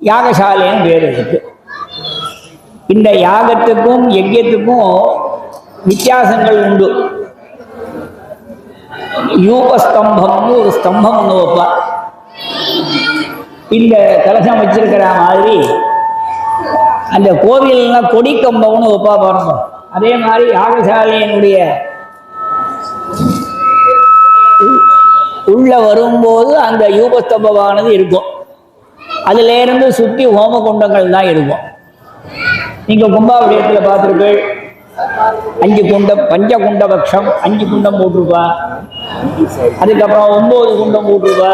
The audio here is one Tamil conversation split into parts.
யாகசாலைன்னு பேர் இருக்கு. இந்த யாகத்துக்கும் யஜ்யத்துக்கும் வித்தியாசங்கள் உண்டு. யூபஸ்தம்பம்னு ஒரு ஸ்தம்பம் ஒன்று வைப்பா. இந்த கலசம் வச்சிருக்கிற மாதிரி அந்த கோவில்லாம் கொடி கம்பம்னு வைப்பா பாருங்க. அதே மாதிரி யாகசாலையினுடைய உள்ள வரும்போது அந்த யூபஸ்தம்பமானது இருக்கும். அதுல இருந்து சுற்றி ஹோம குண்டங்கள் தான் இருக்கும். நீங்க கும்பாபிஷேகத்தில் பார்த்துருக்கு, 5 குண்டம், பஞ்ச குண்டபக்ஷம் 5 குண்டம் போட்டிருப்பா. அதுக்கப்புறம் 9 குண்டம் போட்டிருப்பா.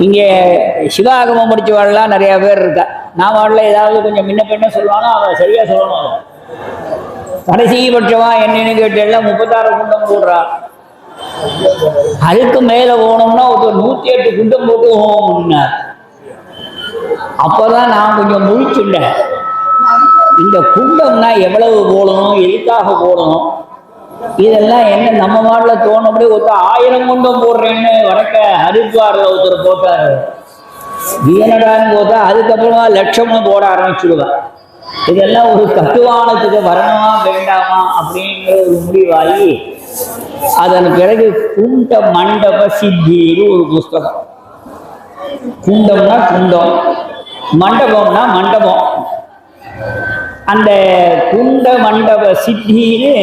இங்கே சிவாகமம் முடிச்சவாள்லாம் நிறைய பேர் இருக்கா. நான் வாழல ஏதாவது கொஞ்சம் முன்ன பின்ன சொல்லுவானோ அவன் சரியா சொல்லணும். கடைசி பட்சமா என்னன்னு கேட்டெல்லாம் 36 குண்டம் போடுறா. அதுக்கு மேல போனோம்னா ஒரு 108 குண்டம் போட்டு ஹோமம்னார். அப்பதான் நான் கொஞ்சம் முழிச்சுட்டேன். இந்த குண்டம்னா எவ்வளவு போடணும், எதுக்காக போடணும், இதெல்லாம் என்ன நம்ம மாடல தோணும்படி ஒருத்தர் 1000 குண்டம் போடுறேன்னு வடக்க ஹரித்வாரில் ஒருத்தர் போட்டாரு. வீணடான்னு போட்டா அதுக்கப்புறமா லட்சமும் போட ஆரம்பிச்சுடுவேன். இதெல்லாம் ஒரு கட்டுவானத்துக்கு வரணுமா வேண்டாமா அப்படிங்கிற ஒரு முடிவாகி அதன் பிறகு குண்ட மண்டப சித்தின்னு ஒரு புஸ்தகம். குண்டம்னா குண்டம், மண்டபம்னா மண்டபம். அந்த குண்ட மண்டப சித்தின்னு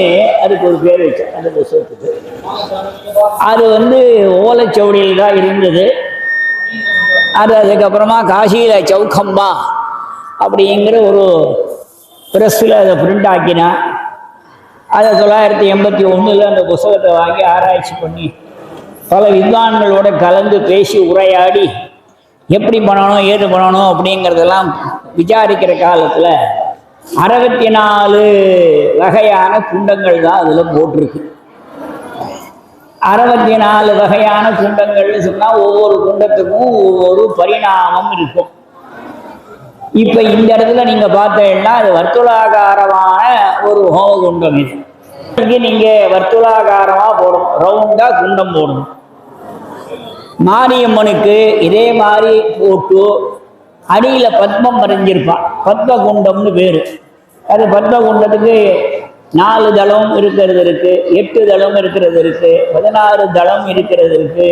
அதுக்கு ஒரு பேர் வச்சு அந்த புஸ்தகத்துக்கு. அது ஓலைச்சவுடியில் தான் இருந்தது. அதுக்கப்புறமா காசியில சௌக்கம்பா அப்படிங்கிற ஒரு பிரஸ்ஸில் அதை பிரிண்ட் ஆக்கினா. அதை 1981 அந்த புஸ்தகத்தை வாங்கி ஆராய்ச்சி பண்ணி பல வித்வான்களோட கலந்து பேசி உரையாடி எப்படி பண்ணணும் ஏது பண்ணணும் அப்படிங்கிறதெல்லாம் விசாரிக்கிற காலத்தில் 64 வகையான குண்டங்கள் தான் அதில் போட்டிருக்கு. 64 வகையான குண்டங்கள்னு சொன்னால் ஒவ்வொரு குண்டத்துக்கும் ஒவ்வொரு பரிணாமம் இருக்கும். இப்போ இந்த இடத்துல நீங்கள் பார்த்தீங்கன்னா அது வர்த்துலாகாரமான ஒரு ஹோமகுண்டம். இது நீங்கள் வர்த்துலாகாரமாக போடணும், ரவுண்டாக குண்டம் போடணும். மாரியம்மனுக்கு இதே மாதிரி போட்டு அடியில் பத்மம் வரைஞ்சிருப்பான். பத்ம குண்டம்னு பேர். அது பத்ம குண்டத்துக்கு 4 தளம் இருக்கிறது இருக்கு, 8 தளம் இருக்கிறது இருக்கு, 16 தளம் இருக்கிறது இருக்கு,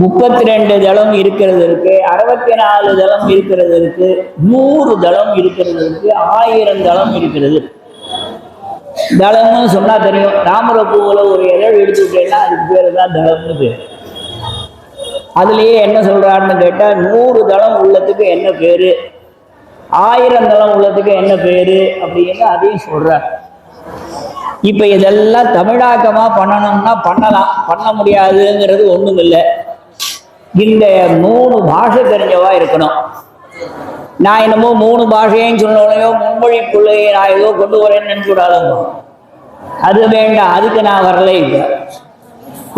32 தளம் இருக்கிறது இருக்கு, 64 தளம் இருக்கிறது இருக்கு, 100 தளம் இருக்கிறது இருக்கு, 1000 தளம் இருக்கிறது. தளம்னு சொன்னா தெரியும். தாமரப்பூவில் ஒரு இடம் எடுத்துக்கிட்டேன்னா அதுக்கு பேர் தான் தளம்னு பேர். அதுலேயே என்ன சொல்றாருன்னு கேட்டால் 100 தளம் உள்ளத்துக்கு என்ன பேரு, 1000 தளம் உள்ளத்துக்கு என்ன பேரு அப்படின்னு அதையும் சொல்றார். இப்ப இதெல்லாம் தமிழாக்கமா பண்ணணும்னா பண்ணலாம், பண்ண முடியாதுங்கிறது ஒண்ணும் இல்லை. இந்த 3 பாஷை தெரிஞ்சவா இருக்கணும். நான் என்னமோ 3 பாஷையும் சொன்னோனையோ முன்மொழிக்குள்ளே நான் ஏதோ கொண்டு வரேன்னு நினைச்சுடாதோ, அது வேண்டாம். அதுக்கு நான் வரல. இப்போ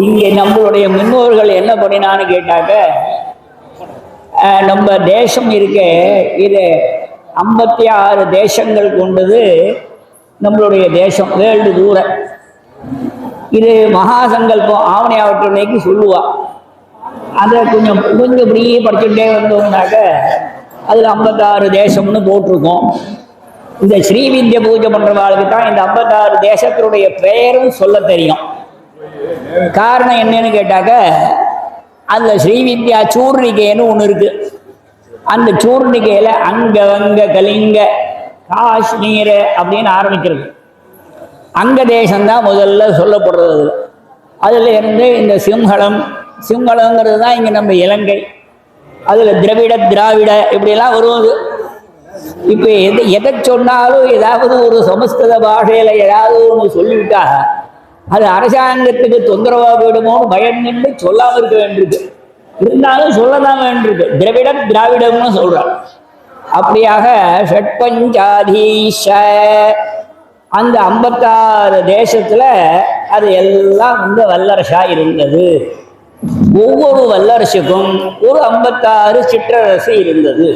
இங்கே நம்மளுடைய முன்னோர்கள் என்ன பண்ணினான்னு கேட்டாக்க, நம்ம தேசம் இருக்க இது 56 தேசங்கள் கொண்டது நம்மளுடைய தேசம். வேர்ல்டு தூரம் இது மகாசங்கல்பம் ஆவணி ஆவட்டனைக்கு சொல்லுவா. அதை கொஞ்சம் இப்படியே படிச்சுட்டே வந்தோம்னாக்க அதில் 56 தேசம்னு போட்டிருக்கோம். இந்த ஸ்ரீவித்ய பூஜை பண்ணுறவாளுக்கு தான் இந்த 56 தேசத்தினுடைய பெயரும் சொல்ல தெரியும். காரணம் என்னன்னு கேட்டாக்க, அந்த ஸ்ரீவித்யா சூர்ணிகைன்னு ஒன்று இருக்கு. அந்த சூர்ணிகையில அங்க வங்க கலிங்க காஷ்மீர அப்படின்னு ஆரம்பிக்கிறது. அங்க தேசம்தான் முதல்ல சொல்லப்படுறது. அதுல இருந்து இந்த சிங்களங்கிறது தான் இங்க நம்ம இலங்கை. அதுல திராவிட இப்படியெல்லாம் வருவது. இப்ப எதை சொன்னாலும் ஏதாவது ஒரு சமஸ்கிருத பாஷையில ஏதாவது ஒன்று சொல்லிவிட்டா அது அரசாங்கத்துக்கு தொந்தரவா போயிடுமோன்னு பயந்து சொல்லாம இருக்க வேண்டியிருக்கு. இருந்தாலும் சொல்லதான் வேண்டியிருக்கு. திராவிடம்னு சொல்றாங்க. அப்படியாக ஷட்பஞ்சாதீஷ அந்த 56 தேசத்துல அது எல்லாம் வல்லரசா இருந்தது. ஒவ்வொரு வல்லரசுக்கும் ஒரு 56 சிற்றரசு இருந்தது.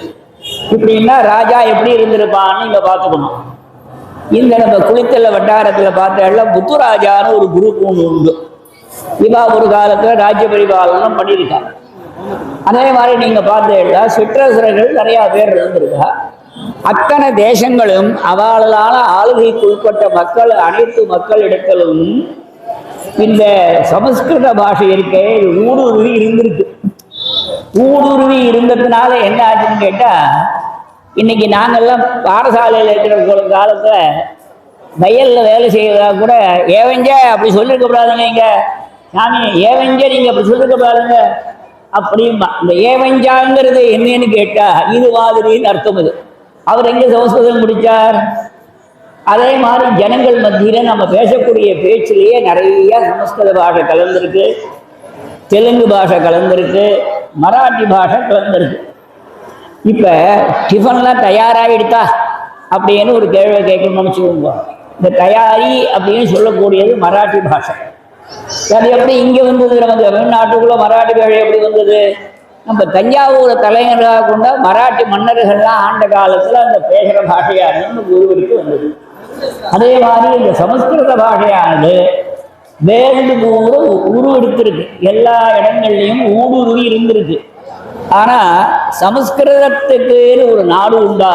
இப்படின்னா ராஜா எப்படி இருந்திருப்பான்னு இங்க பார்த்துக்கணும். இந்த நம்ம குளித்தல வட்டாரத்தில் பார்த்தால புத்துராஜான்னு ஒரு குரூப் ஒன்று உண்டு. இவா ஒரு காலத்துல ராஜ்ய பரிபாலனம் பண்ணியிருக்காங்க. அதே மாதிரி நீங்க பார்த்தீங்கன்னா சிற்றரசர்கள் நிறைய பேர் இருந்திருக்கா. அத்தனை தேசங்களும் அவளால் ஆளுகைக்கு உட்பட்ட மக்கள் அனைத்து மக்களிடத்திலும் இந்த சமஸ்கிருத பாஷை இருக்க ஊடுருவி இருந்திருக்கு. ஊடுருவி இருந்ததுனால என்ன ஆச்சுன்னு கேட்டா, இன்னைக்கு நாங்கெல்லாம் பாடசாலையில் இருக்கிற காலத்துல வயல்ல வேலை செய்யறதா கூட ஏவஞ்ச அப்படி சொல்லியிருக்க கூடாதுங்க. இங்க சாமி ஏவஞ்ச நீங்க அப்படி சொல்லியிருக்க கூடாதுங்க அப்படின்பா. இந்த ஏவஞ்சாங்கிறது என்னன்னு கேட்டா இது மாதிரின்னு அர்த்தம். இது அவர் எங்க சமஸ்கிருதம் முடிச்சார்? அதே மாதிரி ஜனங்கள் மத்தியில நம்ம பேசக்கூடிய பேச்சிலேயே நிறைய சமஸ்கிருத பாஷை கலந்துருக்கு, தெலுங்கு பாஷை கலந்துருக்கு, மராட்டி பாஷை கலந்துருக்கு. இப்ப டிஃபன்லாம் தயாராகிடுதா அப்படின்னு ஒரு கேள்வி கேட்கணும்னு வச்சுக்கோங்க. இந்த தயாரி அப்படின்னு சொல்லக்கூடியது மராட்டி பாஷை. அது எப்படி இங்க வந்தது? நமக்கு தமிழ்நாட்டுக்குள்ள மராட்டி பாஷை எப்படி வந்தது? நம்ம தஞ்சாவூரை தலைநகராக கொண்ட மராட்டி மன்னர்கள்லாம் ஆண்ட காலத்துல அந்த பேசுகிற பாஷையானது உருவெடுத்து வந்தது. அதே மாதிரி இந்த சமஸ்கிருத பாஷையானது வேறு உருவெடுத்திருக்கு, எல்லா இடங்கள்லையும் ஊடுருவி இருந்திருக்கு. ஆனா சமஸ்கிருதத்துக்கு ஒரு நாடு உண்டா,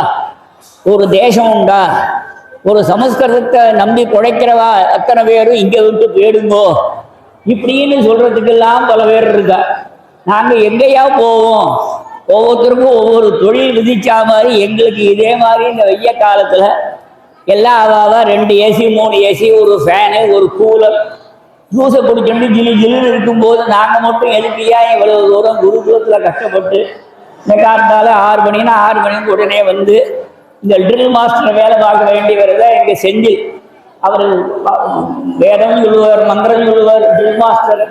ஒரு தேசம் உண்டா? ஒரு சமஸ்கிருதத்தை நம்பி குழைக்கிறவா அத்தனை பேரும் இங்க விட்டு போயிடுங்கோ இப்படின்னு சொல்றதுக்கெல்லாம் பல பேர் இருக்கா. நாங்க எங்கேயா போவோம், ஒவ்வொருத்தருக்கும் ஒவ்வொரு தொழில் விதிச்சா மாதிரி எங்களுக்கு இதே மாதிரி இந்த வெய்ய காலத்துல எல்லாம் அவாவா 2 ஏசி 3 ஏசி ஒரு ஃபேனு ஒரு கூலர் ஜூஸை குடிச்சுட்டு ஜிலு ஜிலுன்னு இருக்கும்போது நாங்கள் மட்டும் எதுக்கியா இவ்வளவு தூரம் குருகுலத்தில் கஷ்டப்பட்டு இந்த காலத்தால் 6 மணின்னா 6 மணிக்கு உடனே வந்து இந்த ட்ரில் மாஸ்டரை வேலை பார்க்க வேண்டியவர் தான் எங்கள் செந்தில். அவர் வேதம் சொல்லுவார், மந்திரம் சொல்லுவார். ட்ரில் மாஸ்டர்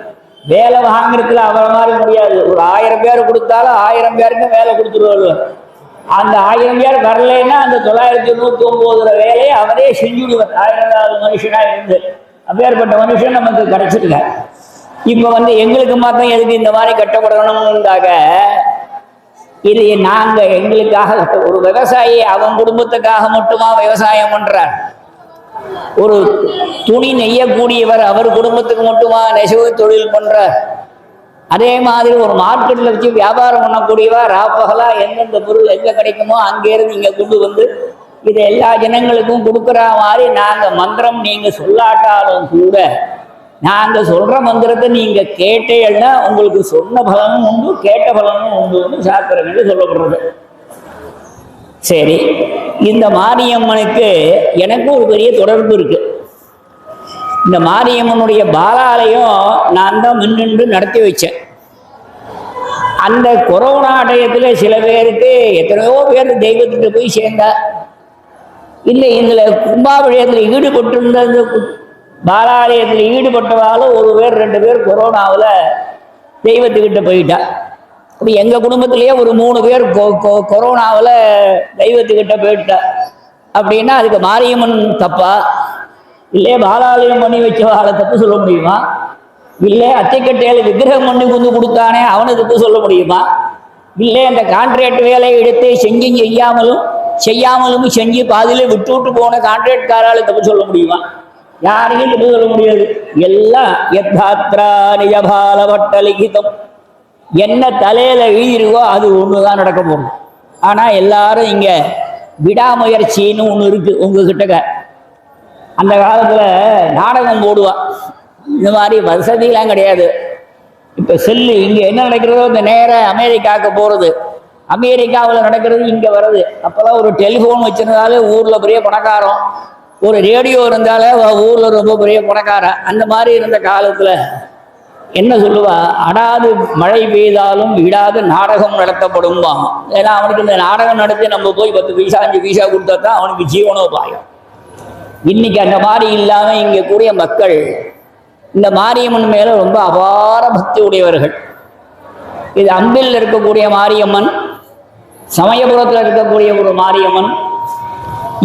வேலை வாங்குறதுல அவரை மாதிரி முடியாது. ஒரு 1000 பேர் கொடுத்தாலும் 1000 பேருக்கு வேலை கொடுத்துருவாரு. அந்த 1000 பேர் வரலைன்னா அந்த 999 வேலையை அவரே செஞ்சுடுவார். 1000வது மனுஷனா இருந்து அப்பேற்பட்ட மனுஷன் நமக்கு கிடைச்சிருக்க. இப்ப வந்து எங்களுக்கு மாத்திரம் எதுக்கு இந்த மாதிரி கட்டப்படணும்னாக இது நாங்க எங்களுக்காக ஒரு விவசாயி அவன் குடும்பத்துக்காக மட்டுமா விவசாயம் பண்றார்? ஒரு துணி நெய்யக்கூடியவர் அவர் குடும்பத்துக்கு மட்டுமா நெசவு தொழில் பண்றார்? அதே மாதிரி ஒரு மார்க்கெட்ல வச்சு வியாபாரம் பண்ணக்கூடியவா ராப்பகலா எந்தெந்த பொருள் எங்க கிடைக்குமோ அங்கேருந்து இங்க கொண்டு வந்து இதை எல்லா ஜனங்களுக்கும் கொடுக்குற மாதிரி நாங்க மந்திரம் நீங்க சொல்லாட்டாலும் கூட நாங்க சொல்ற மந்திரத்தை நீங்க கேட்டேன்னா உங்களுக்கு சொன்ன பலனும் உண்டு, கேட்ட பலனும் உண்டுன்னு சாஸ்திரங்கள் சொல்லப்படுறது. சரி, இந்த மாரியம்மனுக்கு எனக்கும் ஒரு பெரிய தொடர்பு இருக்கு. இந்த மாரியம்மனுடைய பாலாலயம் நான் தான் முன்னின்று நடத்தி வச்சேன். அந்த கொரோனா டயத்துல சில பேருக்கு எத்தனையோ பேர் தெய்வத்துக்கு போய் சேர்ந்தா இல்லை. இதுல கும்பாபிஷேகத்தில் ஈடுபட்டிருந்த பாலாலயத்தில் ஈடுபட்டவாலும் 1 பேர் 2 பேர் கொரோனாவில் தெய்வத்துக்கிட்ட போயிட்டா. அப்படி எங்கள் குடும்பத்திலேயே ஒரு 3 பேர் கொரோனாவில் தெய்வத்துக்கிட்ட போயிட்டா. அப்படின்னா அதுக்கு மாரியம்மன் தப்பா? இல்லை பாலாலயம் பண்ணி வச்சவாளை தப்பு சொல்ல முடியுமா? இல்லை அத்தைக்கட்டையில் விக்கிரகம் பண்ணி கொண்டு கொடுத்தானே அவனை தப்பு சொல்ல முடியுமா? இல்லை அந்த கான்ட்ராக்ட் வேலையை எடுத்து செஞ்சும் செய்யாமலும் செஞ்சு பாதியில விட்டு விட்டு போன கான்ட்ராக்ட்காரால தப்பு சொல்ல முடியுமா? யாரையும் தப்பு சொல்ல முடியாது. எல்லாம் யத்தாத்ரா நிஜபாலவட்டலிகிதம், என்ன தலையில எழுதிருக்கோ அது ஒண்ணுதான் நடக்க போகும். ஆனா எல்லாரும் இங்க விடாமுயற்சின்னு ஒண்ணு இருக்கு உங்ககிட்ட. அந்த காலத்துல நாடகம் போடுவா, இந்த மாதிரி வசதியெல்லாம் கிடையாது. இப்ப செல்லு இங்க என்ன நடக்கிறதோ இந்த நேர அமெரிக்காவுக்கு போறது, அமெரிக்காவில் நடக்கிறது இங்க வருது. அப்பெல்லாம் ஒரு டெலிஃபோன் வச்சிருந்தாலே ஊர்ல பெரிய பணக்காரம், ஒரு ரேடியோ இருந்தாலே ஊர்ல ரொம்ப பெரிய பணக்காரன். அந்த மாதிரி இருந்த காலத்துல என்ன சொல்லுவா, அடாது மழை பெய்தாலும் விடாது நாடகம் நடத்தப்படும்பா. ஏன்னா அவனுக்கு இந்த நாடகம் நடத்தி நம்ம போய் 10 பைசா 5 பைசா கொடுத்தா தான் அவனுக்கு ஜீவனோபாயம். இன்னைக்கு அந்த மாதிரி இல்லாம இங்க கூடிய மக்கள் இந்த மாரியம்மன் மேல ரொம்ப அபார பக்தி உடையவர்கள். இது அம்பில் இருக்கக்கூடிய மாரியம்மன், சமயபுரத்தில் இருக்கக்கூடிய ஒரு மாரியம்மன்,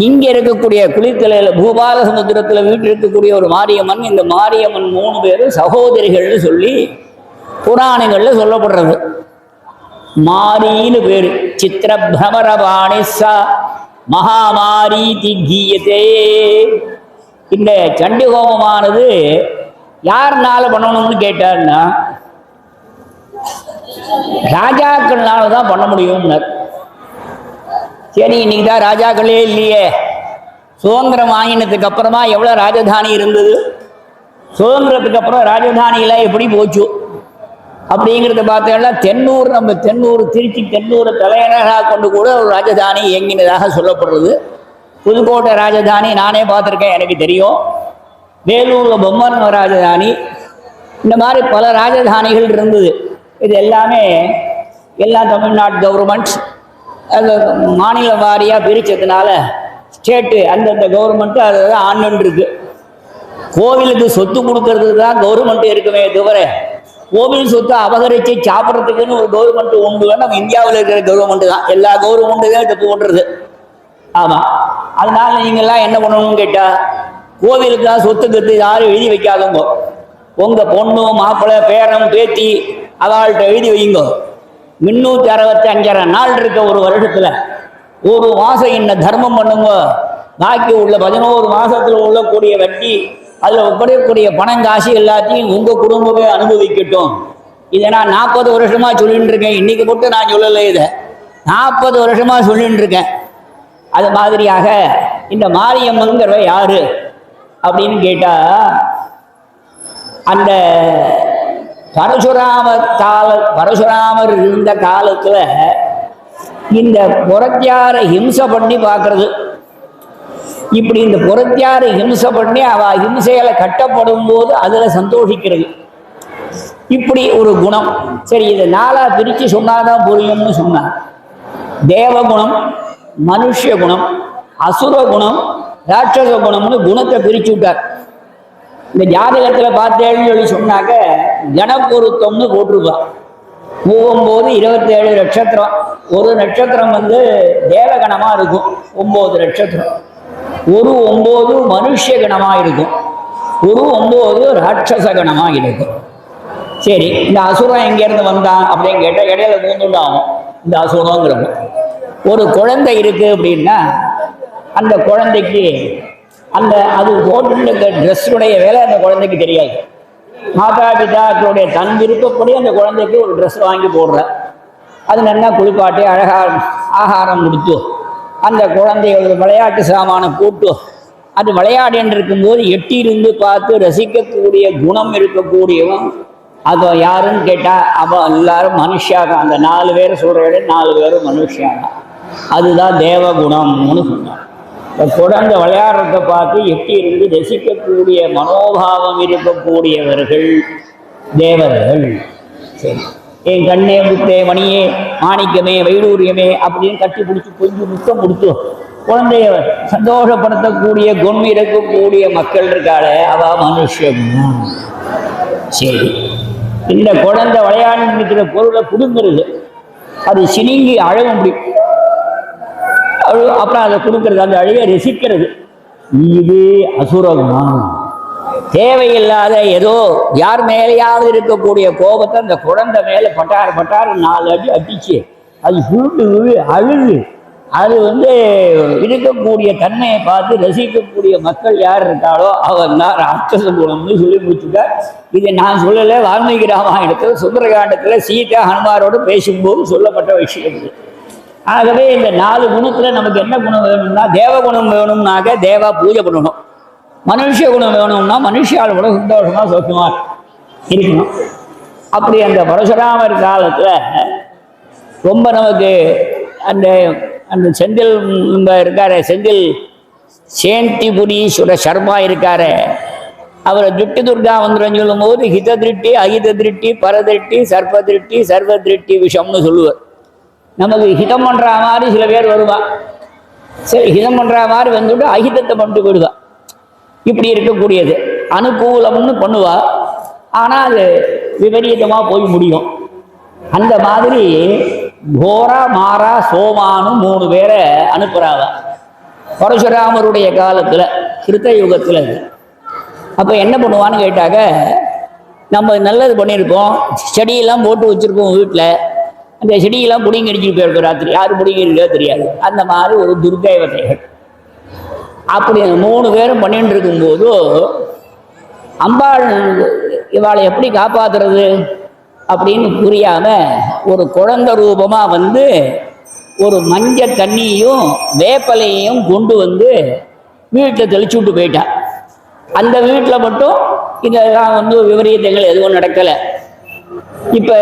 இங்க இருக்கக்கூடிய குளித்தலையில பூபால சமுத்திரத்துல வீட்டில் இருக்கக்கூடிய ஒரு மாரியம்மன். இந்த மாரியம்மன் 3 பேரும் சகோதரிகள்னு சொல்லி புராணங்கள்ல சொல்லப்படுறது. மாரின்னு பேரு. சித்திர பிரமரபாணிசா மகாமாரீதி கீயத்தே. இந்த சண்டி ஹோமமானது யாருனால பண்ணணும்னு கேட்டார்னா ராஜாக்கள்னால தான் பண்ண முடியும்னார். சரி, இன்னைக்கு தான் ராஜாக்களே இல்லையே. சுதந்திரம் வாங்கினதுக்கு அப்புறமா எவ்வளோ ராஜதானி இருந்தது, சுதந்திரத்துக்கு அப்புறம் ராஜதானியெல்லாம் எப்படி போச்சு அப்படிங்கிறத பார்த்தோம்னா தென்னூர், நம்ம தென்னூர், திருச்சி தென்னூரை தலைநகராக கொண்டு கூட ஒரு ராஜதானி இயங்கினதாக சொல்லப்படுறது. புதுக்கோட்டை ராஜதானி நானே பார்த்துருக்கேன், எனக்கு தெரியும். வேலூரில் பொம்மன் ராஜதானி, இந்த மாதிரி பல ராஜதானிகள் இருந்தது. இது எல்லாமே எல்லாம் தமிழ்நாடு கவர்மெண்ட்ஸ் அது மாநில வாரியாக பிரித்ததுனால ஸ்டேட்டு அந்தந்த கவர்மெண்ட்டு அதை தான் ஆண்டுன்னு இருக்கு. கோவிலுக்கு சொத்து கொடுக்கறதுக்கு தான் கவர்மெண்ட் இருக்குமே தவிர கோவில் சொத்தை அபகரித்து சாப்பிட்றதுக்குன்னு ஒரு கவர்மெண்ட் உண்டு. நம்ம இந்தியாவில் இருக்கிற கவர்மெண்ட்டு தான், எல்லா கவர்மெண்ட்டு தான் தப்பு பண்ணுறது. ஆமாம், அதனால நீங்கள்லாம் என்ன பண்ணணும்னு கேட்டால், கோவிலுக்கு சொத்து கற்று யாரும் எழுதி வைக்காதவங்க. உங்கள் பொண்ணு மாப்பிள்ளை பேரன் பேத்தி அவள்கிட்ட எழுதி வைங்க. 365 நாள் இருக்க ஒரு வருஷத்தில் ஒரு மாதம் என்ன தர்மம் பண்ணுங்க, பாக்கி உள்ள 11 மாதத்தில் உள்ளக்கூடிய வட்டி அதில் ஒப்படைக்கக்கூடிய பணம் காசு எல்லாத்தையும் உங்கள் குடும்பமே அனுபவிக்கட்டும். இதை நான் 40 வருஷமாக சொல்லிட்டு இருக்கேன். இன்றைக்கி மட்டும் நான் சொல்லலை, இதை 40 வருஷமாக சொல்லிட்டு இருக்கேன். அது மாதிரியாக இந்த மாரியம்மன்கிறவ யாரு அப்படின்னு கேட்டால், அந்த பரசுராமர் இருந்த காலத்தில் இந்த புறத்தியாரை ஹிம்சை பண்ணி பார்க்கறது. இப்படி இந்த புறத்தியாரை ஹிம்சை பண்ணி அவள் ஹிம்சையில கட்டப்படும் போது அதில் சந்தோஷிக்கிறது. இப்படி ஒரு குணம். சரி, இதை 4ஆக பிரித்து சொன்னாதான் புரியும்னு சொன்னார். தேவகுணம், மனுஷ குணம், அசுர குணம், ராட்சச குணம்னு குணத்தை பிரித்து விட்டார். இந்த ஜாதகத்தில் பார்த்தேன்னு சொல்லி சொன்னாக்க கணப்பொருத்தம்னு போட்டிருப்பான். 39 27 நட்சத்திரம். ஒரு நட்சத்திரம் தேவகணமாக இருக்கும், 9 நட்சத்திரம். ஒரு 9 மனுஷ கணமாக இருக்கும், ஒரு 9 ராட்சச கணமாக இருக்கும். சரி, இந்த அசுரம் எங்கேருந்து வந்தான் அப்படின்னு கேட்டால் இடையில பூந்துண்டாகும். இந்த அசுரங்கிறப்ப ஒரு குழந்தை இருக்குது அப்படின்னா அந்த குழந்தைக்கு அது போட்டுருக்க ட்ரெஸ்ஸுடைய வேலை அந்த குழந்தைக்கு தெரியாது. மாதா பிதாக்களுடைய தன் விருப்பப்படி அந்த குழந்தைக்கு ஒரு ட்ரெஸ் வாங்கி போடுற, அது நல்லா குளிப்பாட்டி அழகாக ஆகாரம் கொடுத்து அந்த குழந்தையோட விளையாட்டு சாமானை போட்டு அது விளையாடின்னு இருக்கும்போது எட்டியிருந்து பார்த்து ரசிக்கக்கூடிய குணம் இருக்கக்கூடியவன் அது யாருன்னு கேட்டால் அவன் எல்லாரும் மனுஷாக. அந்த 4 பேர் சொல்கிற இடம் 4 பேரும் மனுஷாக. அதுதான் தேவகுணம்னு சொன்னான். குழந்தை விளையாடுறத பார்த்து எட்டியிருந்து ரசிக்கக்கூடிய மனோபாவம் இருக்கக்கூடியவர்கள் தேவர்கள். சரி, என் கண்ணே முத்தே மணியே மாணிக்கமே வைடூரியமே அப்படின்னு கட்டி பிடிச்சி கொஞ்சம் முத்தம் கொடுத்து குழந்தைய சந்தோஷப்படுத்தக்கூடிய குணம் இருக்கக்கூடிய மக்கள் இருக்காளே அவ மனுஷன். சரி, இந்த குழந்தை விளையாடி இருக்கிற பொருளை கொடுங்கிறது, அது சினிங்கி அழக முடியும். அப்புறம் அதை கொடுக்கறது, அந்த அழகை ரசிக்கிறது. இது அசுரகுணம். தேவையில்லாத ஏதோ யார் மேலேயாவது இருக்கக்கூடிய கோபத்தை அந்த குழந்தை மேலே பட்டார் 4 அடி அடிச்சு அது சுருட்டு அழுது அது இருக்கக்கூடிய தன்மையை பார்த்து ரசிக்கக்கூடிய மக்கள் யார் இருக்காளோ அவன் தான் ராட்சச குணம்னு சொல்லி முடிச்சுட்டார். இதை நான் சொல்லலை, வால்மீகி ராமாயணத்தில் சுந்தரகாண்டத்தில் சீதா ஹனுமாரோடு பேசும்போது சொல்லப்பட்ட விஷயம் இது. ஆகவே இந்த 4 குணத்தில் நமக்கு என்ன குணம் வேணும்னா, தேவகுணம் வேணும்னாக்க தேவா பூஜை பண்ணணும். மனுஷ குணம் வேணும்னா மனுஷால் கூட சந்தோஷமாக சௌக்கியமாக இருக்கணும். அப்படி அந்த பரசுராமர் காலத்தில் ரொம்ப நமக்கு அந்த அந்த செந்தில் இருக்கார், செந்தில் சேந்திபுரீஸ்வர சர்மா இருக்கார். அவரை துட்டு துர்கா வந்துடும் சொல்லும் போது ஹித திருஷ்டி அஹித திருஷ்டி பரதிருஷ்டி சர்ப திருஷ்டி சர்வ திருஷ்டி விஷம்னு சொல்லுவார். நமக்கு ஹிதம் பண்ணுற மாதிரி சில பேர் வருவான். சரி, ஹிதம் பண்ணுற மாதிரி வந்துட்டு அஹிதத்தை பண்ணிட்டு போயிடுவா. இப்படி இருக்கக்கூடியது அனுகூலம்னு பண்ணுவா, ஆனால் அது விபரீதமாக போய் முடியும். அந்த மாதிரி கோரா மாரா சோமானு 3 பேரை அனுப்புகிறாவ பரசுராமருடைய காலத்தில், கிருத்த யுகத்தில். அப்போ என்ன பண்ணுவான்னு கேட்டாக்க, நம்ம நல்லது பண்ணியிருக்கோம், செடியெல்லாம் போட்டு வச்சுருக்கோம் வீட்டில், அந்த செடியெல்லாம் பிடிங்கி அடிச்சுட்டு போயிருக்கோம் ராத்திரி, யார் பிடிங்கிருக்கோ தெரியாது. அந்த மாதிரி ஒரு துர்தேவதைகள். அப்படி 3 பேரும் பண்ணிட்டு இருக்கும்போது அம்பாள் இவாளை எப்படி காப்பாற்றுறது அப்படின்னு புரியாமல் ஒரு குழந்தை ரூபமாக வந்து ஒரு மஞ்சள் தண்ணியையும் வேப்பலையையும் கொண்டு வந்து வீட்டில் தெளிச்சு விட்டு போயிட்டான். அந்த வீட்டில் மட்டும் இதெல்லாம் வந்து விபரீதங்கள் எதுவும் நடக்கலை. இப்போ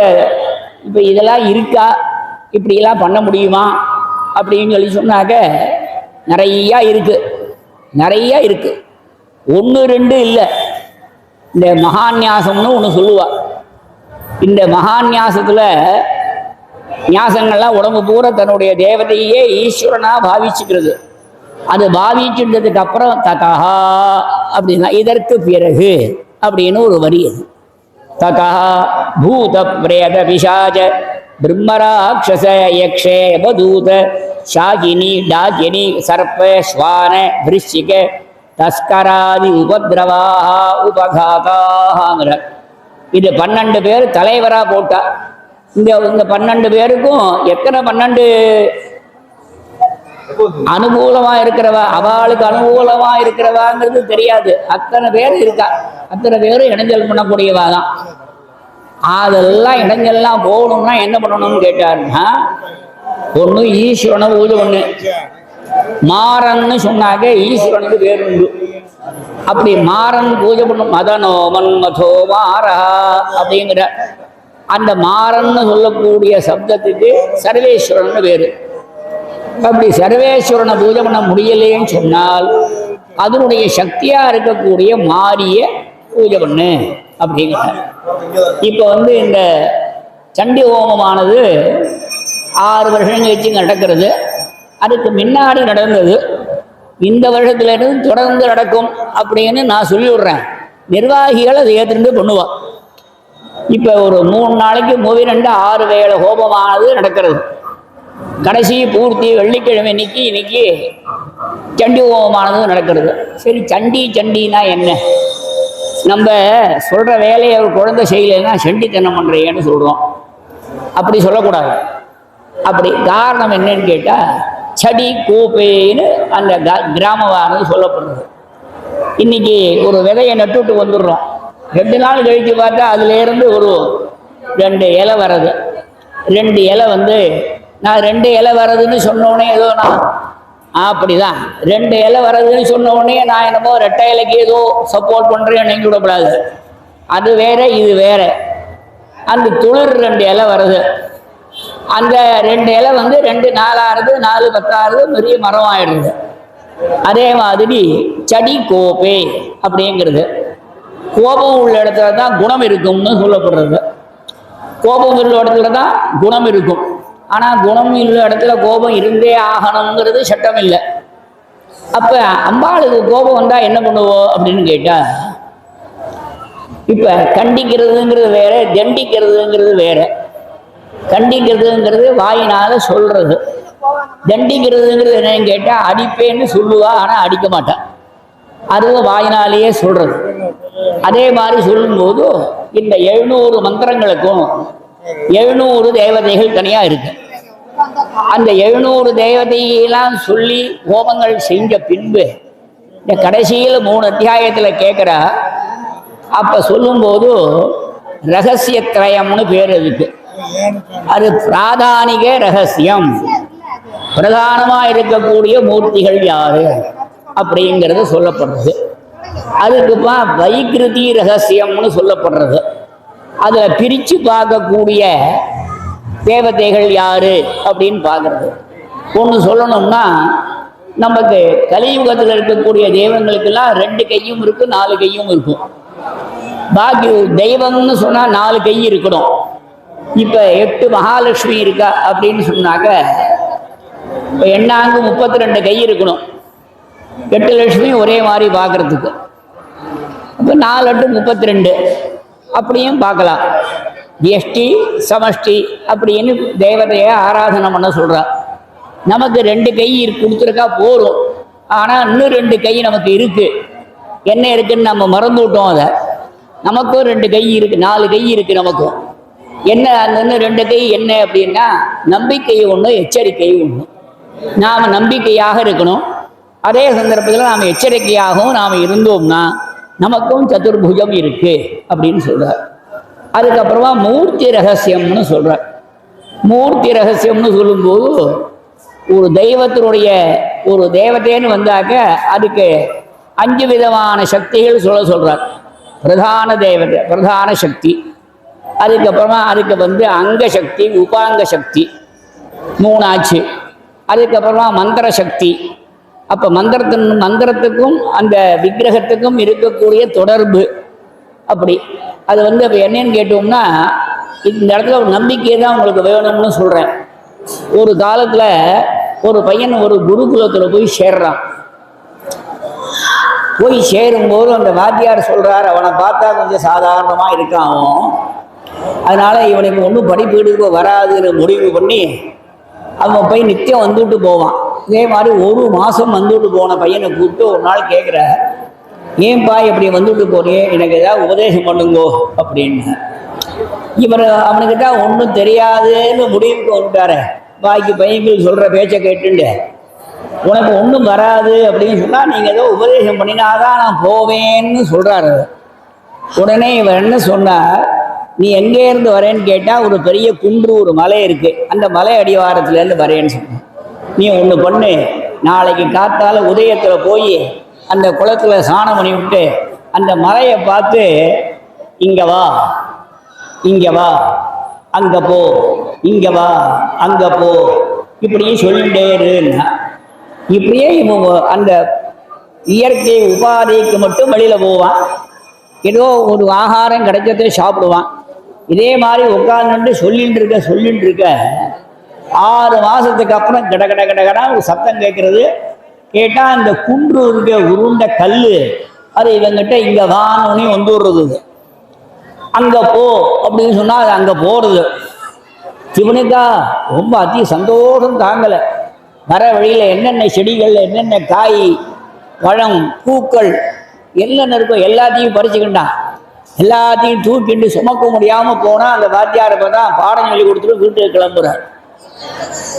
இப்போ இதெல்லாம் இருக்கா, இப்படியெல்லாம் பண்ண முடியுமா அப்படின்னு சொல்லி சொன்னாக்க நிறையா இருக்குது, நிறையா இருக்குது. ஒன்று ரெண்டு இல்லை. இந்த மகாநியாசம்னு ஒன்று சொல்லுவா. இந்த மகாநியாசத்தில் நியாசங்கள்லாம் உடம்பு பூரா தன்னுடைய தேவதையே ஈஸ்வரனாக பாவிச்சுக்கிறது. அது பாவிச்சுன்றதுக்கு அப்புறம் தகா அப்படின்னா இதற்கு பிறகு அப்படின்னு ஒரு வரி. அது தகா பூத பிரேத பிசாஜ பிரம்மராட்சச யக்ஷே யமதூத ஷாகினி டாகினி சர்ப்ப ஸ்வான விருச்சிக தஸ்கராதி உபதிரவாக உபகாதாங்கிற இது 12 பேர் தலைவராக போட்டா. இந்த 12 பேருக்கும் எத்தனை 12 அனுகூலமா இருக்கிறவா, அவளுக்கு அனுகூலமா இருக்கிறவாங்கிறது தெரியாது. அத்தனை பேர் இருக்கா. அத்தனை பேரும் இடைஞ்சல் பண்ணக்கூடியவா தான். அதெல்லாம் இடைஞ்சல்லாம் போகணும்னா என்ன பண்ணணும்னு கேட்டாருன்னா, ஒன்று ஈஸ்வரனை பூஜை ஒண்ணு. மாறன்னு சொன்னாக்க ஈஸ்வரனுக்கு பேர் உண்டு. அப்படி மாறன் பூஜை பண்ணும். மதனோ மன்மதோ மாறா அப்படிங்கிற அந்த மாறன்னு சொல்லக்கூடிய சப்தத்துக்கு சர்வேஸ்வரன் பேரு. அப்படி சர்வேஸ்வரனை பூஜை பண்ண முடியலைன்னு சொன்னால் அதனுடைய சக்தியா இருக்கக்கூடிய மாறிய பூஜை பண்ணு அப்படிங்கிற. இப்போ வந்து இந்த சண்டி ஹோமமானது 6 வருஷம் கழிச்சு நடக்கிறது. அதுக்கு முன்னாடி நடந்தது. இந்த வருஷத்துலேருந்து தொடர்ந்து நடக்கும் அப்படின்னு நான் சொல்லி விடுறேன். நிர்வாகிகள் அதை ஏற்றுண்டு பண்ணுவான். இப்போ ஒரு 3 நாளைக்கு 6 வேளை ஹோமமானது நடக்கிறது. கடைசி பூர்த்தி வெள்ளிக்கிழமை இன்னைக்கு சண்டி ஹோமமானது நடக்கிறது. சரி, சண்டினா என்ன? நம்ம சொல்கிற வேலையை ஒரு குழந்தை செய்யலைன்னா சண்டித்தனம் பண்ணுறீங்கன்னு சொல்கிறோம். அப்படி சொல்லக்கூடாது. அப்படி காரணம் என்னன்னு கேட்டால் சடி கோப்பைன்னு அந்த கிராமவானது சொல்லப்படுறது. இன்னைக்கு ஒரு விதையை நட்டுவிட்டு வந்துடுறோம். 2 நாள் கழித்து பார்த்தா அதுலேருந்து ஒரு 2 இலை வர்றது. 2 இலை வந்து நான் 2 இலை வர்றதுன்னு சொன்னோடனே ஏதோ நான் அப்படிதான் 2 இலை வர்றதுன்னு சொன்னோடனே நான் என்னமோ 2 இலைக்கு ஏதோ சப்போர்ட் பண்ணுறேன் நினைக்க விடக்கூடாது. அது வேற இது வேற. அந்த துளிர் 2 இலை வருது. அந்த 2 இலை வந்து 2 4 4 10 பெரிய மரம் ஆயிடுது. அதே மாதிரி சடி கோப்பை அப்படிங்கிறது கோபம் உள்ள இடத்துல தான் குணம் இருக்கும்னு சொல்லப்படுறது. கோபம் உள்ள இடத்துல தான் குணம் இருக்கும். ஆனால் குணம் உள்ள இடத்துல கோபம் இருந்தே ஆகணுங்கிறது சட்டம் இல்லை. அப்போ அம்பாளுக்கு கோபம் வந்தால் என்ன பண்ணுவோம் அப்படின்னு கேட்டால், இப்போ கண்டிக்கிறதுங்கிறது வேற, தண்டிக்கிறதுங்கிறது வேற. கண்டிக்கிறதுங்கிறது வாயினால சொல்றது. தண்டிக்கிறதுங்கிறது என்னன்னு கேட்டால் அடிப்பேன்னு சொல்லுவா, ஆனால் அடிக்க மாட்டான். அதுவும் வாயினாலேயே சொல்றது. அதே மாதிரி சொல்லும்போது இந்த 700 மந்திரங்களுக்கும் 700 தேவதைகள் தனியாக இருக்கு. அந்த 700 தேவதையெல்லாம் சொல்லி ஹோமங்கள் செஞ்ச பின்பு இந்த கடைசியில் 3 அத்தியாயத்தில் கேட்குறா. அப்போ சொல்லும்போது ரகசியத்ரயம்னு பேர் இருக்கு. அது பிராதானிக ரகசியம். பிரதானமாக இருக்கக்கூடிய மூர்த்திகள் யாரு அப்படிங்கிறது சொல்லப்படுறது. அதுக்குப்பா வைகிருதி ரகசியம்னு சொல்லப்படுறது. அதில் பிரித்து பார்க்கக்கூடிய தேவதைகள் யாரு அப்படின்னு பார்க்கறது. ஒன்று சொல்லணும்னா, நமக்கு கலியுகத்தில் இருக்கக்கூடிய தெய்வங்களுக்கெல்லாம் 2 கையும் இருக்கு, 4 கையும் இருக்கும். பாக்கி தெய்வம்னு சொன்னால் 4 கை இருக்கணும். இப்போ 8 மகாலட்சுமி இருக்கா அப்படின்னு சொன்னாக்க இப்போ எண்ணாங்கு 32 கை இருக்கணும். 8 லட்சுமி ஒரே மாதிரி பார்க்கறதுக்கு. அப்போ 4 8 32 அப்படியும் பார்க்கலாம். எஷ்டி சமஷ்டி அப்படின்னு தேவதையை ஆராதனை பண்ண சொல்கிறா. நமக்கு 2 கை கொடுத்துருக்கா போரும். ஆனால் இன்னும் 2 கை நமக்கு இருக்குது. என்ன இருக்குன்னு நம்ம மறந்து விட்டோம். அதை நமக்கும் 2 கை இருக்குது, 4 கை இருக்குது நமக்கும். என்ன அந்த இன்னும் 2 கை என்ன அப்படின்னா, நம்பிக்கை ஒன்று, எச்சரிக்கை ஒன்று. நாம் நம்பிக்கையாக இருக்கணும். அதே சந்தர்ப்பத்தில் நாம் எச்சரிக்கையாகவும் நாம் இருந்தோம்னா நமக்கும் சதுர்புஜம் இருக்கு அப்படின்னு சொல்கிறார். அதுக்கப்புறமா மூர்த்தி ரகசியம்னு சொல்கிறார். மூர்த்தி ரகசியம்னு சொல்லும்போது ஒரு தெய்வத்தினுடைய ஒரு தேவதைன்னு வந்தாக்க அதுக்கு 5 விதமான சக்திகள் சொல்றார். பிரதான தேவதை, பிரதான சக்தி, அதுக்கப்புறமா அதுக்கு அங்க சக்தி, உபாங்க சக்தி 3 ஆச்சு. அதுக்கப்புறமா மந்திர சக்தி. அப்போ மந்திரத்துக்கும் அந்த விக்கிரகத்துக்கும் இருக்கக்கூடிய தொடர்பு அப்படி அது அப்போ என்னன்னு கேட்டோம்னா, இந்த இடத்துல ஒரு நம்பிக்கை தான் உங்களுக்கு வேணும்னு சொல்கிறேன். ஒரு காலத்தில் ஒரு பையன் ஒரு குருகுலத்தில் போய் சேர்றான். போய் சேரும்போது அந்த வாத்தியார் சொல்கிறார், அவனை பார்த்தா கொஞ்சம் சாதாரணமாக இருக்கான், அதனால் இவனுக்கு ஒன்றும் படிப்பீடுக்கு வராதுன்னு முடிவு பண்ணி அவன் போய் நித்தியம் வந்துட்டு போவான். இதே மாதிரி 1 மாதம் வந்துட்டு போன பையனை கூப்பிட்டு ஒரு நாள் கேட்குற, ஏன்பா இப்படி வந்துட்டு போறியே, எனக்கு ஏதாவது உபதேசம் பண்ணுங்கோ அப்படின்னு. இவர் அவனுக்கிட்ட ஒன்றும் தெரியாதுன்னு முடிவுக்கு வந்துட்டாரு. பாக்கி பையன்கள் சொல்கிற பேச்சை கேட்டுண்டு உனக்கு ஒன்றும் வராது அப்படின்னு சொன்னால் நீங்கள் ஏதோ உபதேசம் பண்ணினாதான் நான் போவேன்னு சொல்கிறாரு. உடனே இவர் என்ன சொன்னார், நீ எங்கேருந்து வரேன்னு கேட்டால் ஒரு பெரிய குன்று, ஒரு மலை இருக்குது, அந்த மலை அடிவாரத்துலேருந்து வரேன்னு சொன்னேன். நீ ஒன்று பண்ணு, நாளைக்கு காத்தால உதயத்தில் போய் அந்த குளத்தில் சாணம் பண்ணி விட்டு அந்த மலையை பார்த்து இங்கே வா, இங்கே வா, அங்கே போ, இங்கே வா, அங்கே போ, இப்படியே சொல்லிட்டே இருன்னா. இப்படியே இவங்க அந்த இயற்கை உபாதைக்கு மட்டும் வெளியில் போவான். ஏதோ ஒரு ஆகாரம் கிடைச்சதே சாப்பிடுவான். இதே மாதிரி உட்கார்ந்து சொல்லிட்டு இருக்க 6 மாதத்துக்கு அப்புறம் கடகடா ஒரு சத்தம் கேட்கறது. கேட்டால் அந்த குன்று இருக்க உருண்ட கல் அது இவங்கிட்ட இங்கே வானோனே வந்துடுறது. அங்கே போ அப்படின்னு சொன்னால் அது அங்கே போகிறது. சிவனுக்கா ரொம்ப சந்தோஷம் தாங்கலை. வர வழியில் என்னென்ன செடிகள், என்னென்ன காய், பழம், பூக்கள் என்னென்ன இருக்கோ எல்லாத்தையும் பறிச்சுக்கிட்டான். எல்லாத்தையும் தூக்கிட்டு சுமக்க முடியாமல் போனால் அந்த வாத்தியாரை பார்த்தா பாடம் சொல்லி கொடுத்துட்டு வீட்டுக்கு கிளம்புறார்.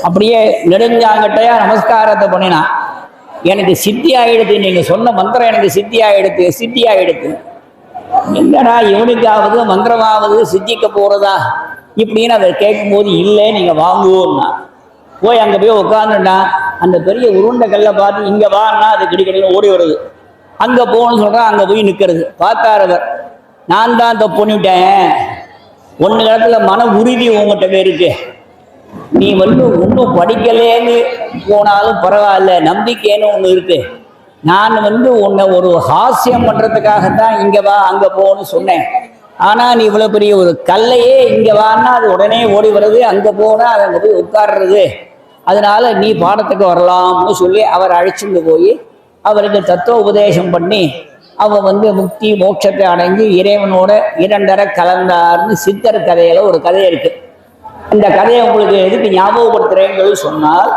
அப்படியே நெடுஞ்சாங்கட்டையா நமஸ்காரத்தை பண்ணினான். எனக்கு சித்தி ஆகிடுது, நீங்கள் சொன்ன மந்திரம் எனக்கு சித்தி ஆகிடுது. என்னடா இவனுக்காவது மந்திரமாவது சித்திக்க போகிறதா இப்படின்னு அதை கேட்கும்போது, இல்லை நீங்கள் வாங்குவோம்னா. போய் அங்கே போய் உட்காந்துட்டா அந்த பெரிய உருண்டை கல்லை பார்த்து இங்கே வான்னா அது கிடிக்கடின்னு ஓடி வருது. அங்கே போகணும்னு சொல்கிறான், அங்கே போய் நிற்கிறது. பார்த்தாரவர், நான் தான் தப்பு பண்ணிவிட்டேன், ஒன்று இடத்துல மன உறுதி உங்கள்கிட்ட இருக்கு, நீ ஒன்றும் படிக்கலேன்னு போனாலும் பரவாயில்ல, நம்பிக்கைன்னு ஒன்று இருக்கு. நான் உன்னை ஒரு ஹாஸ்யம் பண்ணுறதுக்காகத்தான் இங்கே வா அங்கே போன்னு சொன்னேன். ஆனால் நீ இவ்வளோ பெரிய ஒரு கல்லையே இங்கே வான்னா அது உடனே ஓடி வருது, அங்கே போனால் அது அங்கே போய் உட்கார்றது, அதனால நீ பாடத்துக்கு வரலாம்னு சொல்லி அவர் அழைச்சிட்டு போய் அவருக்கு தத்துவ உபதேசம் பண்ணி அவன் முக்தி மோட்சத்தை அடைஞ்சு இறைவனோட 2 கலந்தார்னு சித்தர் கதையில் ஒரு கதை இருக்குது. இந்த கதையை உங்களுக்கு எதுக்கு ஞாபகப்படுத்துகிறேன்னு சொன்னால்,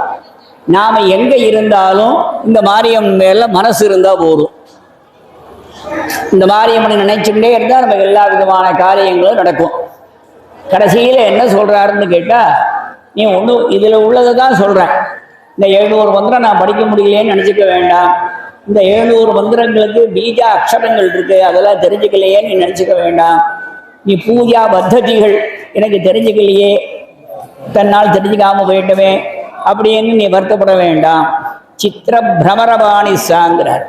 நாம் எங்கே இருந்தாலும் இந்த மாரியம்மன் மேலே மனசு இருந்தால் போதும். இந்த மாரியம்மனை நினைச்சுட்டே இருந்தால் நமக்கு எல்லா விதமான காரியங்களும் நடக்கும். கடைசியில் என்ன சொல்கிறாருன்னு கேட்டால், நீ ஒன்றும் இதில் உள்ளதை தான் சொல்கிறேன், இந்த 700 மந்திரம் நான் படிக்க முடியலேன்னு நினச்சிக்க வேண்டாம், இந்த 700 மந்திரங்களுக்கு பீஜ அக்ஷரங்கள் இருக்குது, அதெல்லாம் தெரிஞ்சுக்கலையேன்னு நீ நினச்சிக்க வேண்டாம், நீ பூஜா பத்ததிகள் எனக்கு தெரிஞ்சுக்கலையே, தன்னால் தெரிஞ்சுக்காமல் போயிட்டவே அப்படின்னு நீ வருத்தப்பட வேண்டாம். சித்திர பிரமரபாணி சாங்கிறார்.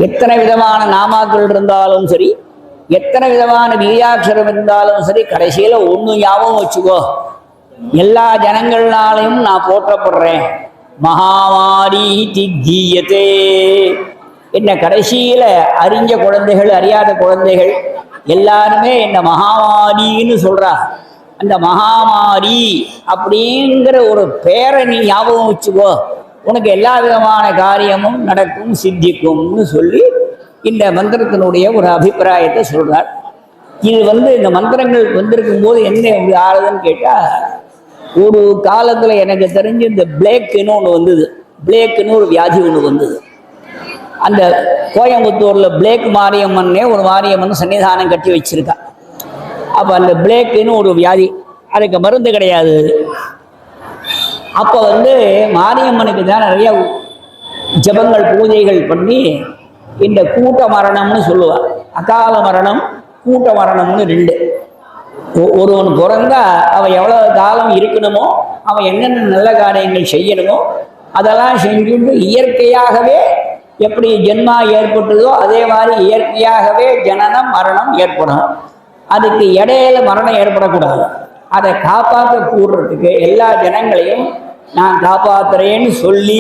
எத்தனை விதமான நாமாக்கள் இருந்தாலும் சரி, எத்தனை விதமான பீஜாட்சரம் இருந்தாலும் சரி, கடைசியில் ஒன்று ஞாபகம் வச்சுக்கோ, எல்லா ஜனங்கள்னாலையும் நான் போற்றப்படுறேன். மகாமாரி திகீயத்தே, என்ன கடைசியில் அறிஞ்ச குழந்தைகள், அறியாத குழந்தைகள் எல்லாருமே என்ன மகாமாரின்னு சொல்றா. அந்த மகாமாரி அப்படிங்கிற ஒரு பேரை நீ ஞாபகம் வச்சுக்கோ, உனக்கு எல்லா விதமான காரியமும் நடக்கும், சித்திக்கும்னு சொல்லி இந்த மந்திரத்தினுடைய ஒரு அபிப்பிராயத்தை சொல்றார். இது இந்த மந்திரங்கள் வந்திருக்கும் போது என்ன எப்படி ஆறுதுன்னு கேட்டால், ஒரு காலத்தில் எனக்கு தெரிஞ்சு இந்த பிளேக்குன்னு ஒன்று வந்தது. பிளேக்குன்னு ஒரு வியாதி ஒன்று வந்தது. அந்த கோயம்புத்தூரில் பிளேக் மாரியம்மன்னே ஒரு மாரியம்மன் சன்னிதானம் கட்டி வச்சிருக்கா. அப்போ அந்த பிளேக்குன்னு ஒரு வியாதி, அதுக்கு மருந்து கிடையாது. அப்போ மாரியம்மனுக்கு தான் நிறைய ஜபங்கள் பூஜைகள் பண்ணி இந்த கூட்ட மரணம்னு சொல்லுவாள். அகால மரணம், கூட்ட மரணம்னு 2. ஒருவன் பிறந்தா அவன் எவ்வளவு காலம் இருக்கணுமோ, அவன் என்னென்ன நல்ல காரியங்கள் செய்யணுமோ அதெல்லாம் செஞ்சுட்டு இயற்கையாகவே எப்படி ஜென்மா ஏற்பட்டதோ அதே மாதிரி இயற்கையாகவே ஜனனம் மரணம் ஏற்படும். அதுக்கு இடையில மரணம் ஏற்படக்கூடாது. அதை காப்பாற்ற கூடுறதுக்கு எல்லா ஜனங்களையும் நான் காப்பாற்றுறேன்னு சொல்லி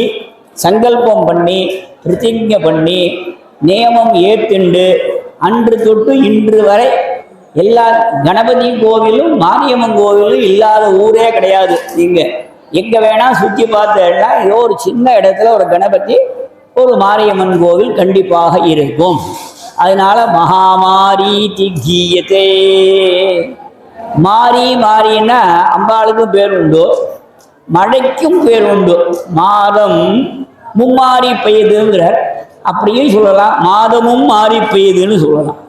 சங்கல்பம் பண்ணி பிரதிஜை பண்ணி நியமம் ஏற்றுண்டு அன்று தொட்டு இன்று வரை எல்லா கணபதி கோவிலும் மாரியம்மன் கோவிலும் இல்லாத ஊரே கிடையாது. எங்கே வேணால் சுற்றி பார்த்தேன்னா ஏதோ ஒரு சின்ன இடத்துல ஒரு கணபதி ஒரு மாரியம்மன் கோவில் கண்டிப்பாக இருக்கும். அதனால மகாமாரி திகீயத்தே. மாரின்னா அம்பாளுக்கும் பேர் உண்டு, மழைக்கும் பேர் உண்டு. மாதம் மும்மாறி பெய்யுதுங்கிறார், அப்படியும் சொல்லலாம். மாதமும் மாறி பெய்யுதுன்னு சொல்லலாம்.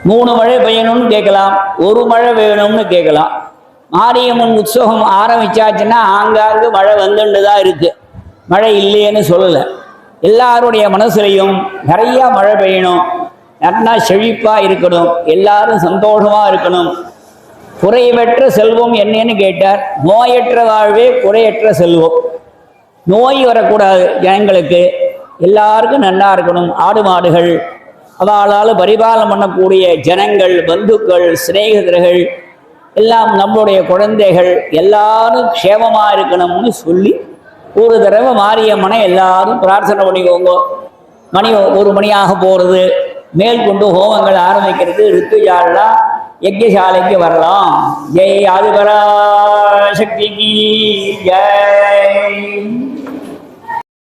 3 மழை பெய்யணும்னு கேட்கலாம், 1 மழை வேணும்னு கேட்கலாம். மாரியம்மன் உற்சவம் ஆரம்பிச்சாச்சுன்னா ஆங்காங்கு மழை வந்துட்டு தான் இருக்கு, மழை இல்லைன்னு சொல்லலை. எல்லாருடைய மனசுலையும் நிறையா மழை பெய்யணும், நல்லா செழிப்பாக இருக்கணும், எல்லாரும் சந்தோஷமாக இருக்கணும். குறைவற்ற செல்வம் என்னன்னு கேட்டார். நோயற்ற வாழ்வே குறையற்ற செல்வம். நோய் வரக்கூடாது ஜனங்களுக்கு, எல்லாருக்கும் நல்லா இருக்கணும். ஆடு மாடுகள் அவளால் பரிபாலனம் பண்ணக்கூடிய ஜனங்கள், பந்துக்கள், சிநேகிதர்கள் எல்லாம், நம்மளுடைய குழந்தைகள் எல்லாரும் க்ஷேமமாக இருக்கணும்னு சொல்லி ஒரு தடவை மாரியம்மனை எல்லாரும் பிரார்த்தனை பண்ணிக்கோங்க. மணி 1 மணியாக போகிறது, மேல் கொண்டு ஹோமங்கள் ஆரம்பிக்கிறது. ரித்துஜாலாம் யஜ்யசாலைக்கு வரலாம். ஜெய் ஆதிபராசக்திக்கு ஜெய்.